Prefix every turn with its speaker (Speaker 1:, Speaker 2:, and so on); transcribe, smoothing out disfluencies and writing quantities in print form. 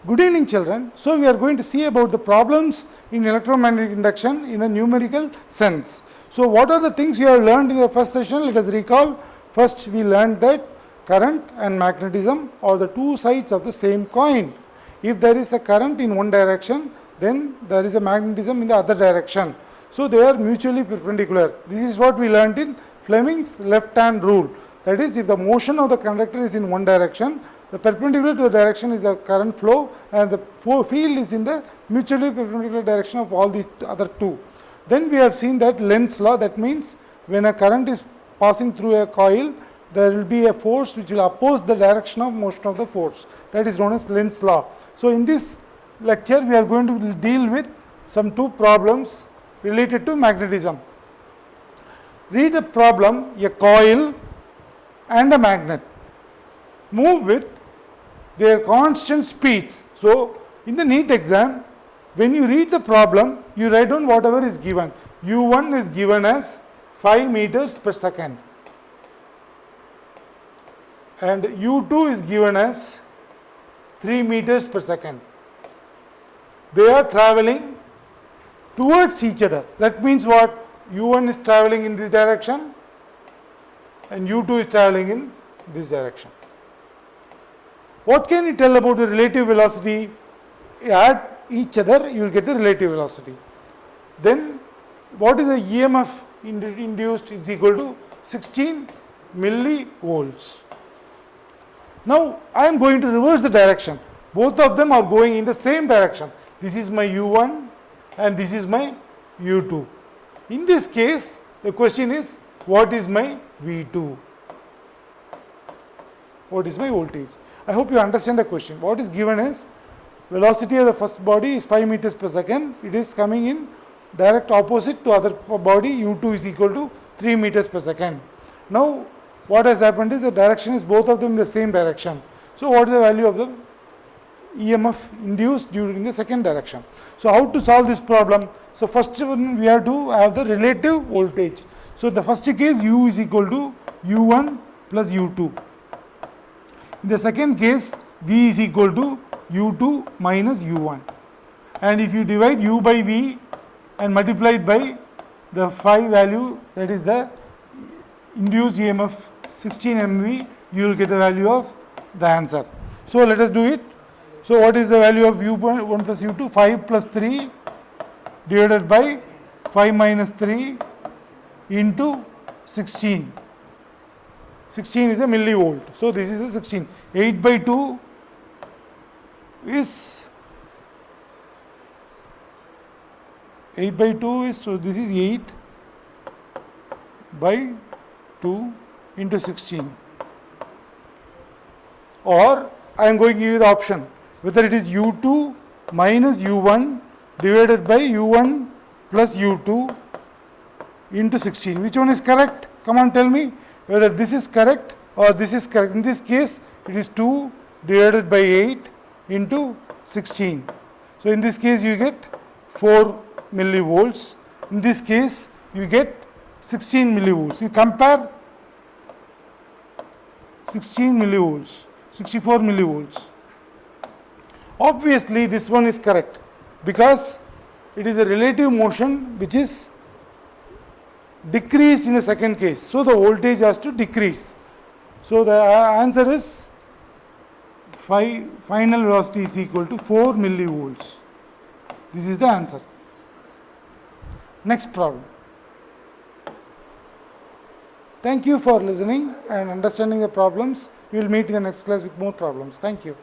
Speaker 1: Good evening, children. So we are going to see about the problems in electromagnetic induction in a numerical sense. So what are the things you have learned in the first session? Let us recall. First we learned that current and magnetism are the two sides of the same coin. If there is a current in one direction, then there is a magnetism in the other direction. So they are mutually perpendicular. This is what we learned in Fleming's left hand rule. That is, if the motion of the conductor is in one direction, the perpendicular to the direction is the current flow, and the field is in the mutually perpendicular direction of all these other two. Then we have seen that Lenz's law, that means when a current is passing through a coil, there will be a force which will oppose the direction of motion of the force. That is known as Lenz's law. So in this lecture we are going to deal with some two problems related to magnetism. Read the problem: a coil and a magnet move with their constant speeds. So in the NEET exam, when you read the problem, you write down whatever is given. U1 is given as 5 meters per second and U2 is given as 3 meters per second. They are traveling towards each other. That means what? U1 is traveling in this direction and U2 is traveling in this direction. What can you tell about the relative velocity? Add each other, you will get the relative velocity. Then what is the EMF induced is equal to 16 millivolts. Now I am going to reverse the direction. Both of them are going in the same direction. This is my U1 and this is my U2. In this case, the question is, what is my V2? What is my voltage? I hope you understand the question. What is given is velocity of the first body is 5 meters per second. It is coming in direct opposite to other body. U2 is equal to 3 meters per second. Now what has happened is the direction is both of them in the same direction. So what is the value of the EMF induced during the second direction? So how to solve this problem? So first we have to have the relative voltage. So the first case, U is equal to U1 plus U2. In the second case, V is equal to U2 minus U1. And if you divide U by V and multiply it by the phi value, that is the induced EMF 16 MV, you will get the value of the answer. So let us do it. So what is the value of U1 plus U2? 5 plus 3 divided by 5 minus 3 into 16. 16 is a millivolt. So this is the 16. 8 by 2 is 8 by 2 is, so this is 8 by 2 into 16. Or I am going to give you the option whether it is U2 minus U1 divided by U1 plus U2 into 16. Which one is correct? Come on, tell me whether this is correct or this is correct. In this case, it is 2 divided by 8 into 16. So in this case, you get 4 millivolts. In this case, you get 16 millivolts. You compare 16 millivolts, 64 millivolts. Obviously, this one is correct because it is a relative motion which is decreased in the second case. So the voltage has to decrease. So the answer is final velocity is equal to 4 millivolts. This is the answer. Next problem. Thank you for listening and understanding the problems. We will meet in the next class with more problems. Thank you.